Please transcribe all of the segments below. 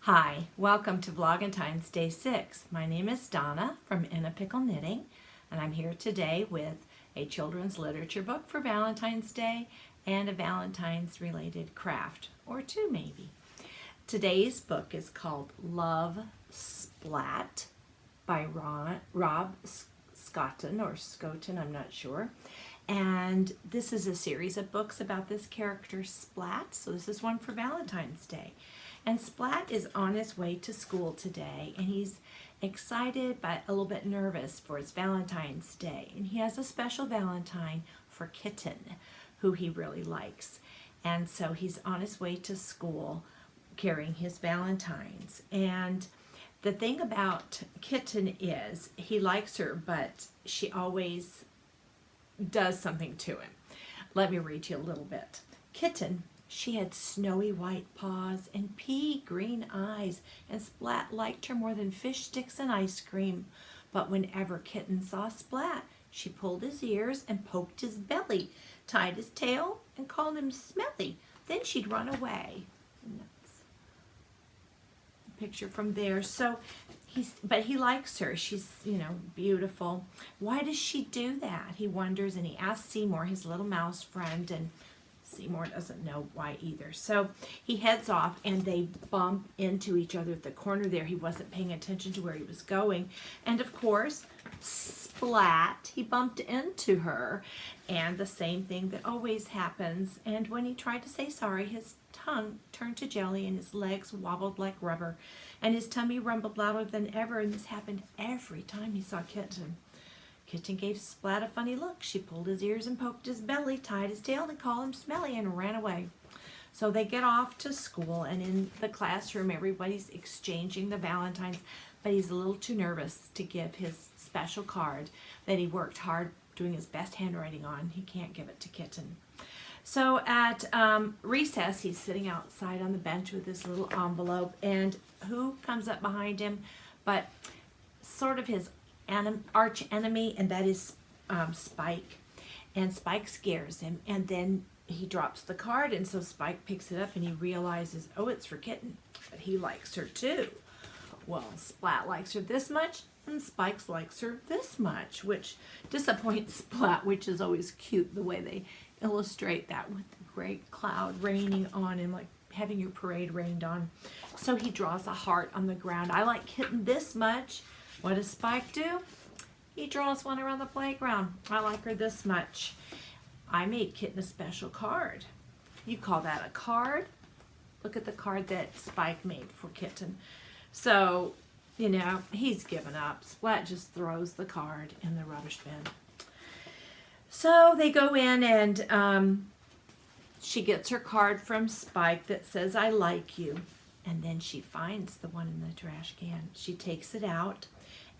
Hi, welcome to Vlogentines Day 6. My name is Donna from In a Pickle Knitting, and I'm here today with a children's literature book for Valentine's Day and a Valentine's related craft, or two maybe. Today's book is called Love Splat by Rob Scotton, or Scoton, I'm not sure. And this is a series of books about this character Splat, so this is one for Valentine's Day. And Splat is on his way to school today, and he's excited but a little bit nervous for his Valentine's Day. And he has a special Valentine for Kitten, who he really likes. And so he's on his way to school carrying his Valentines. And the thing about Kitten is he likes her, but she always does something to him. Let me read you a little bit. Kitten, she had snowy white paws and pea green eyes, and Splat liked her more than fish sticks and ice cream. But whenever Kitten saw Splat, she pulled his ears and poked his belly, tied his tail, and called him smelly. Then she'd run away. And that's a picture from there. So but he likes her. She's, beautiful. Why does she do that? He wonders, and he asks Seymour, his little mouse friend, and Seymour doesn't know why either. So he heads off, and they bump into each other at the corner there. He wasn't paying attention to where he was going. And of course, Splat, he bumped into her. And the same thing that always happens. And when he tried to say sorry, his tongue turned to jelly and his legs wobbled like rubber. And his tummy rumbled louder than ever. And this happened every time he saw Kitten. Kitten gave Splat a funny look. She pulled his ears and poked his belly, tied his tail to call him smelly, and ran away. So they get off to school, and in the classroom, everybody's exchanging the Valentines, but he's a little too nervous to give his special card that he worked hard doing his best handwriting on. He can't give it to Kitten. So at recess, he's sitting outside on the bench with this little envelope, and who comes up behind him but sort of his arch enemy, and that is Spike. And Spike scares him, and then he drops the card, and so Spike picks it up and he realizes, oh, it's for Kitten, but he likes her too. Well, Splat likes her this much, and Spike likes her this much, which disappoints Splat, which is always cute the way they illustrate that with the great cloud raining on him, like having your parade rained on. So he draws a heart on the ground. I like Kitten this much. What does Spike do? He draws one around the playground. I like her this much. I made Kitten a special card. You call that a card? Look at the card that Spike made for Kitten. So, he's given up. Splat just throws the card in the rubbish bin. So they go in, and she gets her card from Spike that says, I like you. And then she finds the one in the trash can. She takes it out,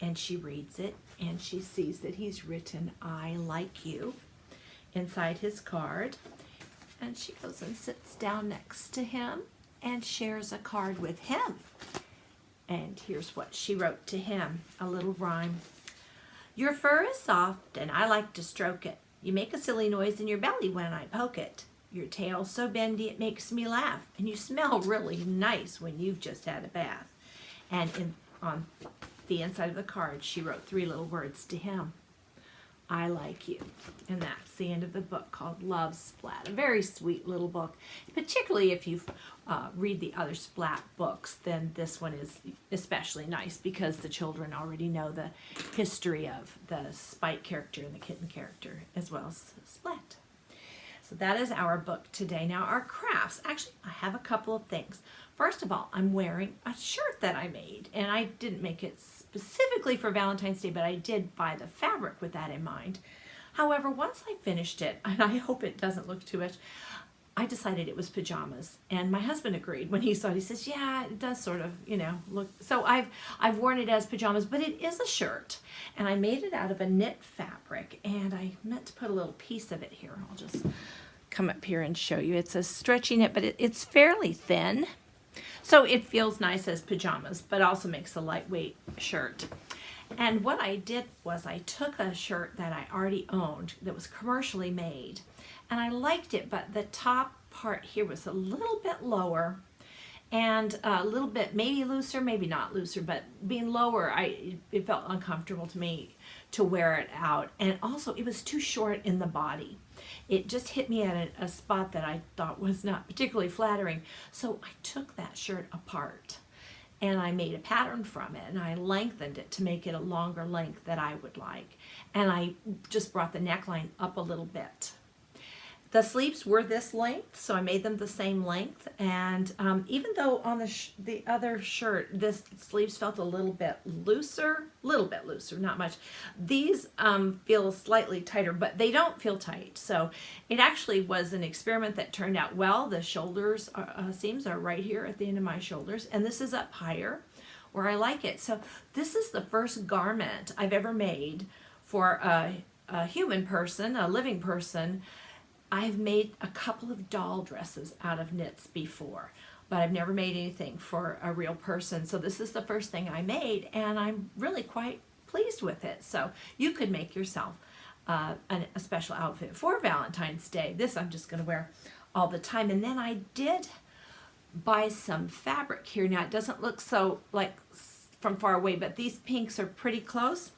and she reads it, and she sees that he's written, I like you, inside his card. And she goes and sits down next to him and shares a card with him. And here's what she wrote to him, a little rhyme. Your fur is soft, and I like to stroke it. You make a silly noise in your belly when I poke it. Your tail's so bendy it makes me laugh, and you smell really nice when you've just had a bath. And on the inside of the card, she wrote 3 little words to him. I like you. And that's the end of the book, called Love Splat. A very sweet little book. Particularly if you read the other Splat books, then this one is especially nice because the children already know the history of the Spike character and the Kitten character, as well as Splat. So that is our book today. Now our crafts. Actually, I have a couple of things. First of all, I'm wearing a shirt that I made, and I didn't make it specifically for Valentine's Day, but I did buy the fabric with that in mind. However, once I finished it, and I hope it doesn't look too much, I decided it was pajamas, and my husband agreed when he saw it. He says, yeah, it does sort of, look. So I've worn it as pajamas, but it is a shirt, and I made it out of a knit fabric, and I meant to put a little piece of it here. I'll just come up here and show you. It's a stretchy knit, but it's fairly thin. So it feels nice as pajamas, but also makes a lightweight shirt. And what I did was I took a shirt that I already owned that was commercially made, and I liked it, but the top part here was a little bit lower, and a little bit maybe looser, maybe not looser, but being lower, it felt uncomfortable to me to wear it out. And also it was too short in the body. It just hit me at a spot that I thought was not particularly flattering. So I took that shirt apart and I made a pattern from it, and I lengthened it to make it a longer length that I would like. And I just brought the neckline up a little bit. The sleeves were this length, so I made them the same length. And even though on the other shirt, this sleeves felt a little bit looser, not much. These feel slightly tighter, but they don't feel tight. So it actually was an experiment that turned out well. The shoulders seams are right here at the end of my shoulders, and this is up higher where I like it. So this is the first garment I've ever made for a human person, a living person. I've made a couple of doll dresses out of knits before, but I've never made anything for a real person. So this is the first thing I made, and I'm really quite pleased with it. So you could make yourself a special outfit for Valentine's Day. This I'm just going to wear all the time. And then I did buy some fabric here. Now it doesn't look so like from far away, but these pinks are pretty close.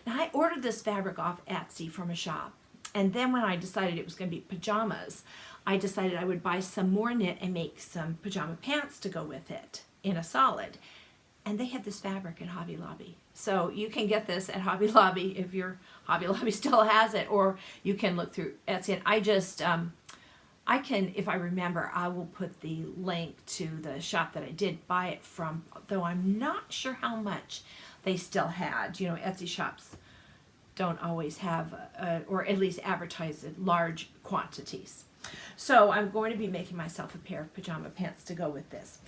Now I ordered this fabric off Etsy from a shop. And then when I decided it was going to be pajamas, I decided I would buy some more knit and make some pajama pants to go with it in a solid. And they had this fabric at Hobby Lobby. So you can get this at Hobby Lobby if your Hobby Lobby still has it, or you can look through Etsy. And I just, I can, if I remember, I will put the link to the shop that I did buy it from, though I'm not sure how much they still had. You know, Etsy shops don't always have, or at least advertise in large quantities. So I'm going to be making myself a pair of pajama pants to go with this.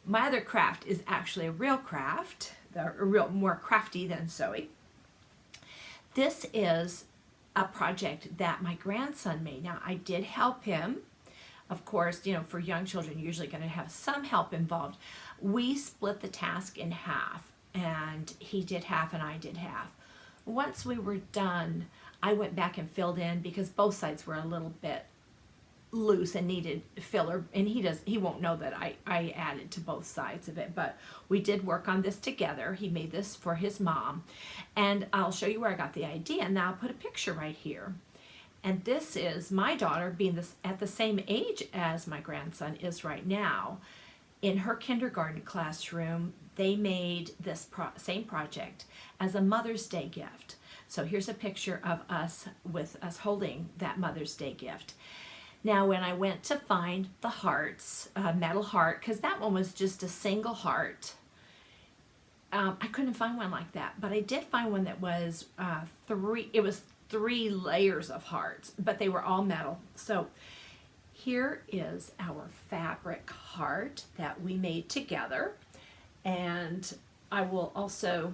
My other craft is actually a real craft, more crafty than sewing. This is a project that my grandson made. Now I did help him. Of course, you know, for young children, you're usually going to have some help involved. We split the task in half, and he did half and I did half. Once we were done, I went back and filled in because both sides were a little bit loose and needed filler, and he won't know that I added to both sides of it, but we did work on this together. He made this for his mom, and I'll show you where I got the idea. Now I'll put a picture right here, and this is my daughter being at the same age as my grandson is right now. In her kindergarten classroom, they made this same project as a Mother's Day gift. So here's a picture of us with us holding that Mother's Day gift. Now when I went to find the hearts, metal heart, because that one was just a single heart, I couldn't find one like that, but I did find one that was three layers of hearts, but they were all metal. So here is our fabric heart that we made together, and I will also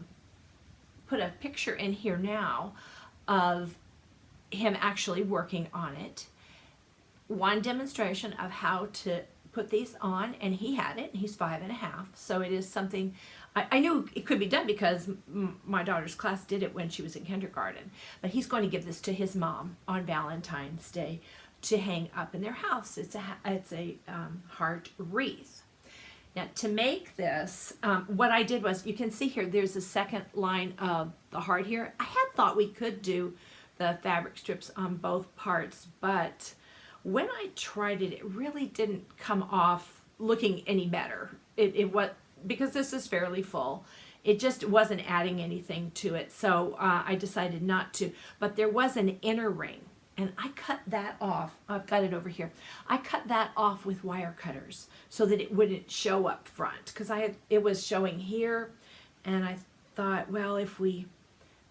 put a picture in here now of him actually working on it. One demonstration of how to put these on, and he had it, and he's 5.5, so it is something I knew it could be done because my daughter's class did it when she was in kindergarten, but he's going to give this to his mom on Valentine's Day to hang up in their house. It's a heart wreath. Now to make this, what I did was, you can see here there's a second line of the heart here. I had thought we could do the fabric strips on both parts, but when I tried it, it really didn't come off looking any better. It was, because this is fairly full, it just wasn't adding anything to it, so I decided not to. But there was an inner ring, and I cut that off. I've got it over here. I cut that off with wire cutters so that it wouldn't show up front, because it was showing here, and I thought, well, if we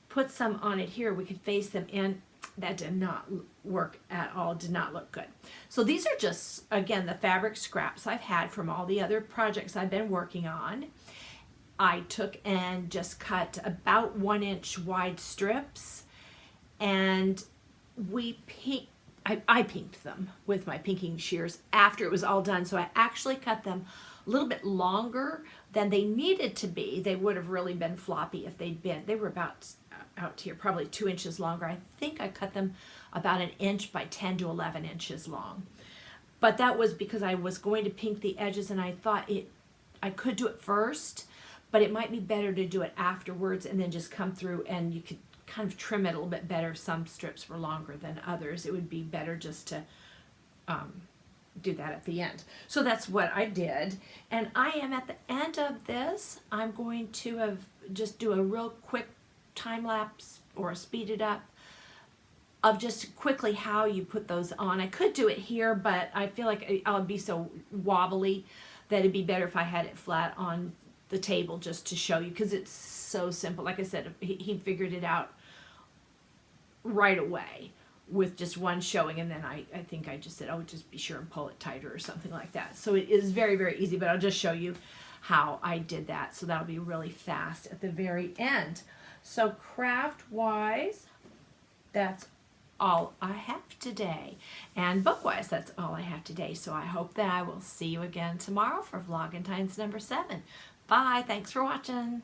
put some on it here, we could face them in. That did not work at all, did not look good. So these are just, again, the fabric scraps I've had from all the other projects I've been working on. I took and just cut about 1-inch wide strips, and I pinked them with my pinking shears after it was all done. So I actually cut them a little bit longer than they needed to be. They would have really been floppy if they were about out here, probably 2 inches longer. I think I cut them about 1 inch by 10 to 11 inches long. But that was because I was going to pink the edges, and I thought it I could do it first, but it might be better to do it afterwards and then just come through, and you could kind of trim it a little bit better. Some strips were longer than others. It would be better just to do that at the end. So that's what I did, and I am at the end of this. I'm going to just do a real quick time lapse or speed it up of just quickly how you put those on. I could do it here, but I feel like I would be so wobbly that it'd be better if I had it flat on the table just to show you, because it's so simple. Like I said, he figured it out right away with just one showing, and then I think I just said, oh, just be sure and pull it tighter or something like that. So it is very, very easy, but I'll just show you how I did that. So that'll be really fast at the very end. So craft-wise, that's all I have today. And book-wise, that's all I have today. So I hope that I will see you again tomorrow for Vlogentines number 7. Bye. Thanks for watching.